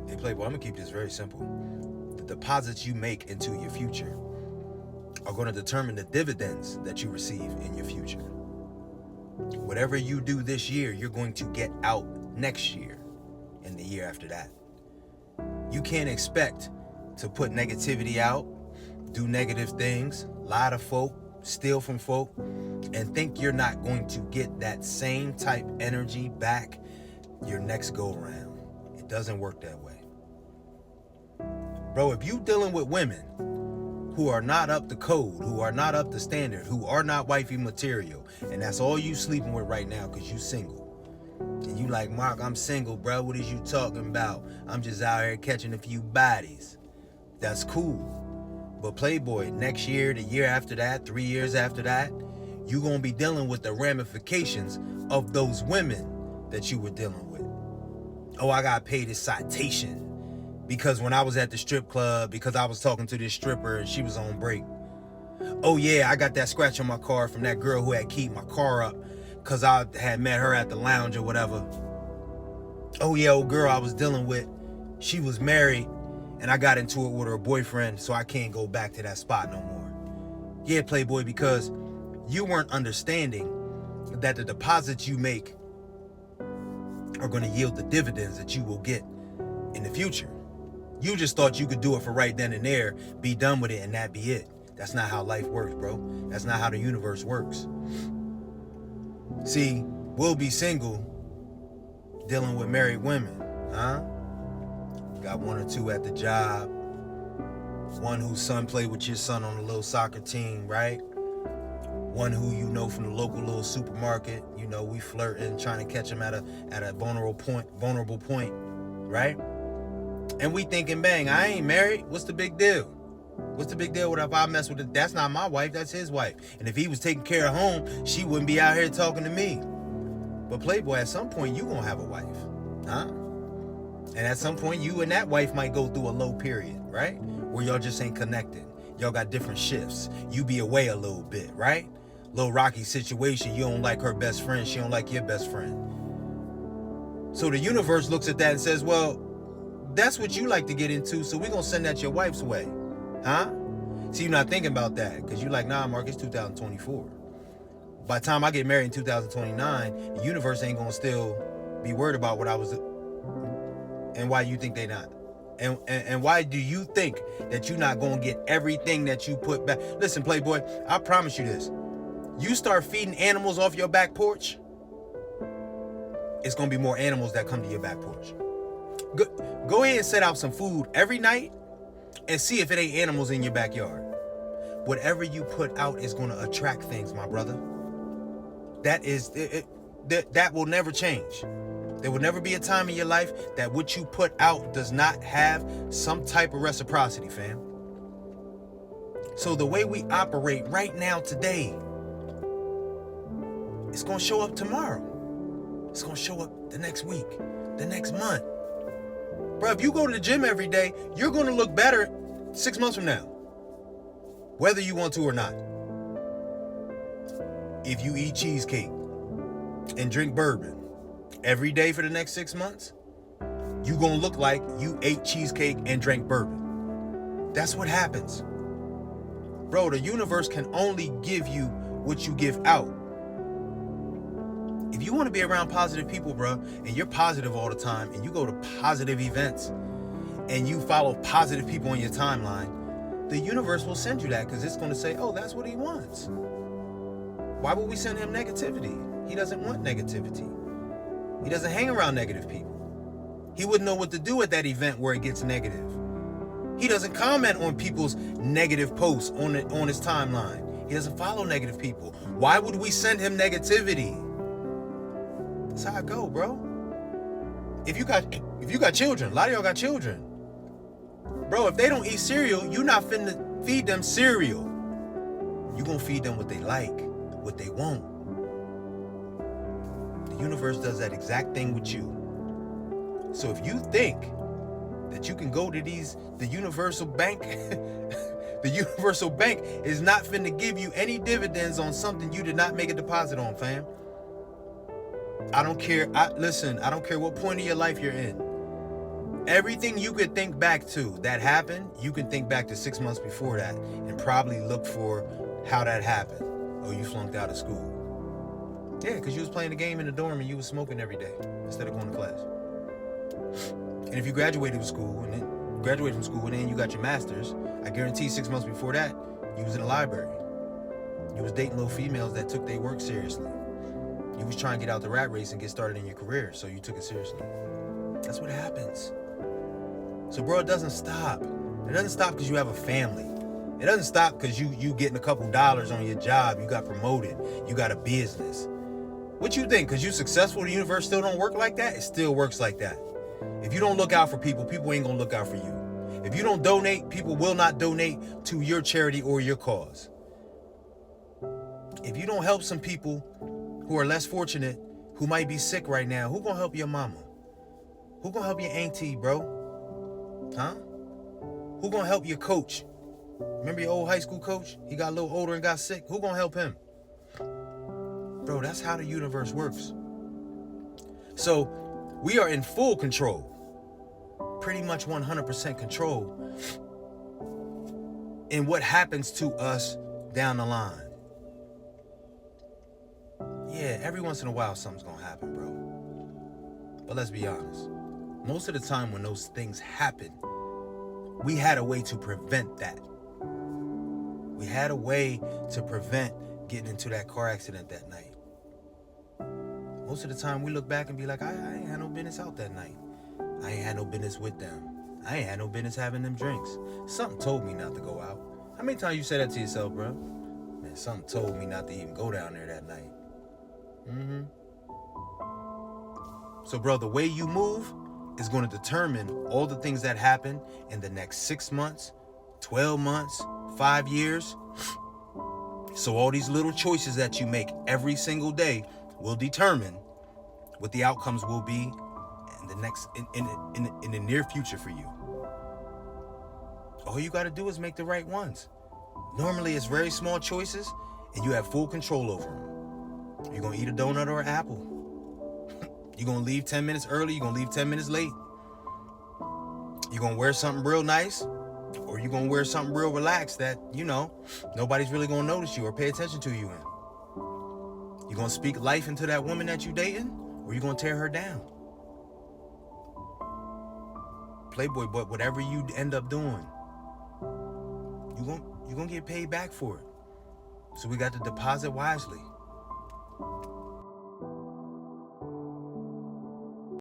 Hey, Playboy, I'm going to keep this very simple. The deposits you make into your future are going to determine the dividends that you receive in your future. Whatever you do this year, you're going to get out next year and the year after that. You can't expect to put negativity out, do negative things, lie to folk, steal from folk, and think you're not going to get that same type energy back your next go around. It doesn't work that way. Bro, if you dealing with women who are not up to code, who are not up to standard, who are not wifey material, and that's all you sleeping with right now because you single, and you like, Mark, I'm single, bro, what is you talking about? I'm just out here catching a few bodies. That's cool. But Playboy, next year, the year after that, 3 years after that, you're going to be dealing with the ramifications of those women that you were dealing with. Oh, I got paid a citation because when I was at the strip club, because I was talking to this stripper and she was on break. Oh yeah, I got that scratch on my car from that girl who had keyed my car up because I had met her at the lounge or whatever. Oh yeah, old girl I was dealing with, she was married and I got into it with her boyfriend, so I can't go back to that spot no more. Yeah, Playboy, because you weren't understanding that the deposits you make are going to yield the dividends that you will get in the future. You just thought you could do it for right then and there, be done with it, and that be it. That's not how life works, bro. That's not how the universe works. See, we'll be single dealing with married women, huh? Got one or two at the job. One whose son played with your son on a little soccer team, right? One who you know from the local little supermarket. You know, we flirting, trying to catch him at a vulnerable point, right? And we thinking, bang, I ain't married. What's the big deal? What's the big deal if I mess with it? That's not my wife, that's his wife. And if he was taking care of home, she wouldn't be out here talking to me. But Playboy, at some point, you gonna have a wife, huh? And at some point, you and that wife might go through a low period, right? Where y'all just ain't connected. Y'all got different shifts. You be away a little bit, right? Little rocky situation. You don't like her best friend. She don't like your best friend. So the universe looks at that and says, well, that's what you like to get into, so we're going to send that your wife's way. Huh? See, you're not thinking about that because you're like, nah, Mark, it's 2024. By the time I get married in 2029, the universe ain't going to still be worried about what I was. And why you think they not? And why do you think that you're not going to get everything that you put back? Listen, Playboy, I promise you this. You start feeding animals off your back porch, it's going to be more animals that come to your back porch. Go ahead and set out some food every night and see if it ain't animals in your backyard. Whatever you put out is going to attract things, my brother. That is that will never change. There will never be a time in your life that what you put out does not have some type of reciprocity, fam. So the way we operate right now today, it's going to show up tomorrow. It's going to show up the next week, the next month. Bro, if you go to the gym every day, you're going to look better 6 months from now, whether you want to or not. If you eat cheesecake and drink bourbon every day for the next 6 months, you're going to look like you ate cheesecake and drank bourbon. That's what happens. Bro, the universe can only give you what you give out. If you want to be around positive people, bro, and you're positive all the time, and you go to positive events, and you follow positive people on your timeline, the universe will send you that because it's going to say, oh, that's what he wants. Why would we send him negativity? He doesn't want negativity. He doesn't hang around negative people. He wouldn't know what to do at that event where it gets negative. He doesn't comment on people's negative posts on his timeline. He doesn't follow negative people. Why would we send him negativity? That's how I go, bro. If you got children, a lot of y'all got children. Bro, if they don't eat cereal, you're not finna feed them cereal. You're gonna feed them what they like, what they want. The universe does that exact thing with you. So if you think that you can go to the universal bank, the universal bank is not finna give you any dividends on something you did not make a deposit on, fam. I don't care. I don't care what point of your life you're in. Everything you could think back to that happened, you can think back to 6 months before that and probably look for how that happened. Oh, you flunked out of school. Yeah, because you was playing the game in the dorm and you was smoking every day instead of going to class. And if you graduated from school and then you got your master's, I guarantee 6 months before that, you was in the library. You was dating little females that took their work seriously. You was trying to get out the rat race and get started in your career, so you took it seriously. That's what happens. So, bro, it doesn't stop. It doesn't stop because you have a family. It doesn't stop because you getting a couple dollars on your job. You got promoted. You got a business. What you think? Because you successful, the universe still don't work like that? It still works like that. If you don't look out for people, people ain't going to look out for you. If you don't donate, people will not donate to your charity or your cause. If you don't help some people who are less fortunate, who might be sick right now, who going to help your mama? Who going to help your auntie, bro? Huh? Who gonna help your coach? Remember your old high school coach? He got a little older and got sick. Who gonna help him? Bro, that's how the universe works. So we are in full control. Pretty much 100% control in what happens to us down the line. Yeah, every once in a while something's gonna happen, bro. But let's be honest. Most of the time when those things happen, we had a way to prevent that. We had a way to prevent getting into that car accident that night. Most of the time we look back and be like, I ain't had no business out that night. I ain't had no business with them. I ain't had no business having them drinks. Something told me not to go out. How many times you said that to yourself, bro? Man, something told me not to even go down there that night. So, bro, the way you move is going to determine all the things that happen in the next 6 months, 12 months, 5 years. So all these little choices that you make every single day will determine what the outcomes will be in the near future for you. All you got to do is make the right ones. Normally it's very small choices and you have full control over them. You're going to eat a donut or an apple. You're going to leave 10 minutes early. You're going to leave 10 minutes late. You're going to wear something real nice, or you're going to wear something real relaxed that, nobody's really going to notice you or pay attention to you in. You're going to speak life into that woman that you're dating, or you're going to tear her down. Playboy, but whatever you end up doing, you're going to get paid back for it. So we got to deposit wisely.